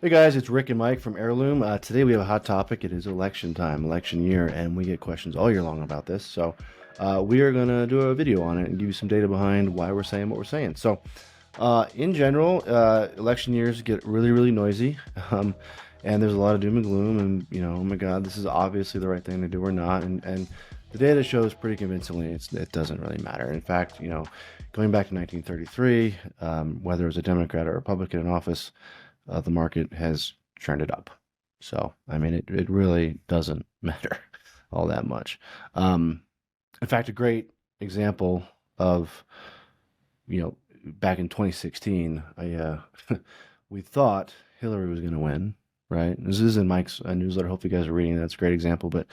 Hey guys, it's Rick and Mike from Heirloom. Today we have a hot topic. It is election time, election year, and we get questions all year long about this. So we are going to do a video on it and give you some data behind why we're saying what we're saying. So in general, election years get really, really noisy, and there's a lot of doom and gloom. And oh my God, this is obviously the right thing to do or not. And the data shows pretty convincingly it doesn't really matter. In fact, going back to 1933, whether it was a Democrat or Republican in office, the market has trended up. So, I mean, it really doesn't matter all that much. In fact, a great example of, back in 2016, we thought Hillary was going to win, right? This is in Mike's newsletter. Hope you guys are reading. That's a great example. But,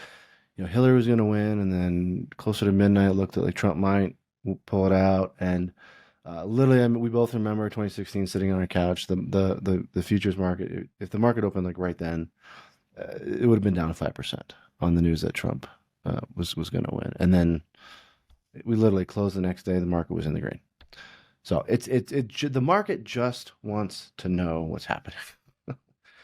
Hillary was going to win, and then closer to midnight, it looked like Trump might pull it out, and literally, I mean, we both remember 2016 sitting on our couch. The futures market, if the market opened like right then, it would have been down 5% on the news that Trump was going to win. And then we literally closed the next day. The market was in the green. So the market just wants to know what's happening.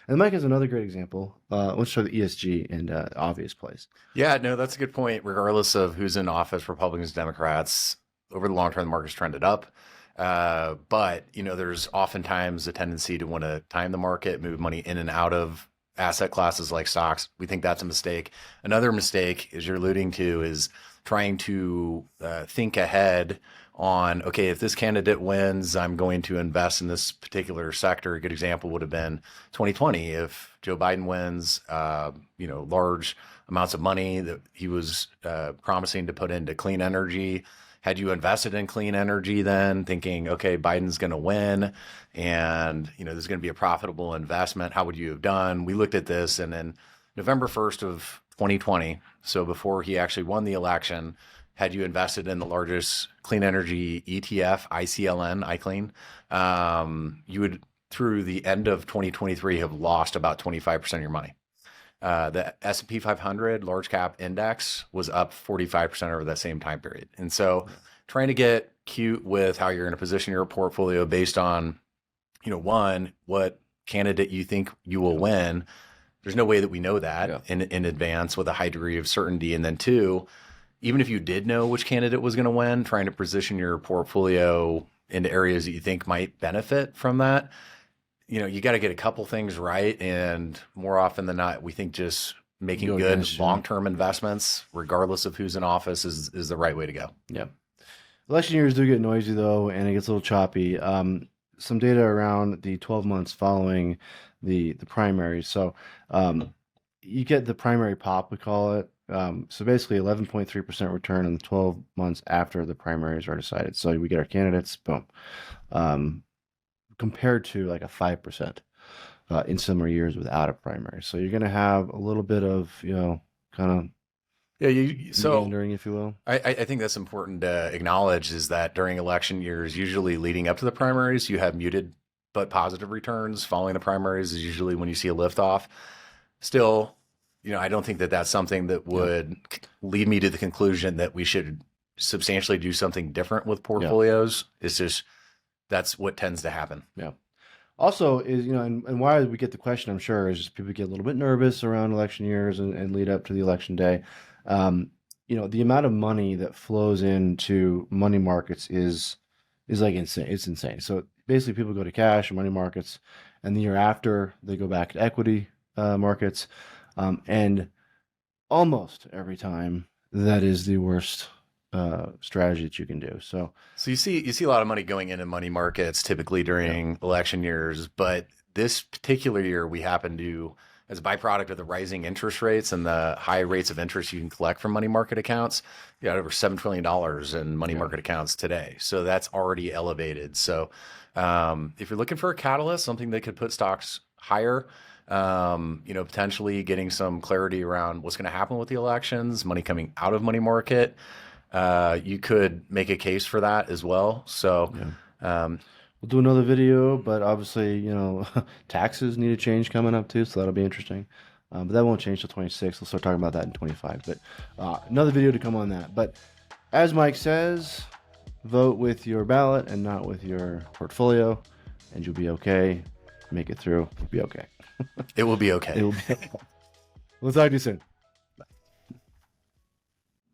And Mike has another great example. Let's show the ESG in obvious place. Yeah, no, that's a good point. Regardless of who's in office, Republicans, Democrats, over the long term, the market's trended up. But there's oftentimes a tendency to want to time the market, move money in and out of asset classes like stocks. We think that's a mistake. Another mistake, as you're alluding to, is trying to think ahead on, okay, if this candidate wins, I'm going to invest in this particular sector. A good example would have been 2020. If Joe Biden wins, large amounts of money that he was promising to put into clean energy. Had you invested in clean energy then, thinking, okay, Biden's going to win and, this is going to be a profitable investment, how would you have done? We looked at this, and then November 1st of 2020, so before he actually won the election, had you invested in the largest clean energy ETF, ICLN, you would, through the end of 2023, have lost about 25% of your money. The S&P 500 large cap index was up 45% over that same time period. And so trying to get cute with how you're going to position your portfolio based on, one, what candidate you think you will win. There's no way that we know that in advance with a high degree of certainty. And then two, even if you did know which candidate was going to win, trying to position your portfolio into areas that you think might benefit from that. You got to get a couple things right. And more often than not, we think just making good long-term investments, regardless of who's in office, is the right way to go. Yeah. Election years do get noisy, though, and it gets a little choppy. Some data around the 12 months following the primaries. So you get the primary pop, we call it. So basically 11.3% return in the 12 months after the primaries are decided. So we get our candidates, boom. Compared to like a 5% in similar years without a primary. So you're going to have a little bit of, kind of meandering, if you will. I think that's important to acknowledge, is that during election years, usually leading up to the primaries, you have muted but positive returns. Following the primaries is usually when you see a liftoff. Still, I don't think that that's something that would lead me to the conclusion that we should substantially do something different with portfolios. It's just, that's what tends to happen. Yeah. Also is, and why we get the question, I'm sure, is just people get a little bit nervous around election years and lead up to the election day. The amount of money that flows into money markets is like insane. It's insane. So basically people go to cash or money markets, and the year after they go back to equity markets. And almost every time that is the worst strategy that you can do. So you see a lot of money going into money markets typically during election years, but this particular year we happen to, as a byproduct of the rising interest rates and the high rates of interest you can collect from money market accounts, you got over $7 trillion in money market accounts today. So that's already elevated. So if you're looking for a catalyst, something that could put stocks higher, potentially getting some clarity around what's going to happen with the elections, money coming out of money market, you could make a case for that as well. So we'll do another video, but obviously, taxes need to change coming up too, so that'll be interesting. But that won't change till 26. We'll start talking about that in 25. But another video to come on that. But as Mike says, vote with your ballot and not with your portfolio, and you'll be okay. make it through. It'll be okay. It will be okay. It'll be okay. We'll talk to you soon.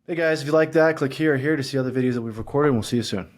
Hey guys, if you like that, click here or here to see other videos that we've recorded, and we'll see you soon.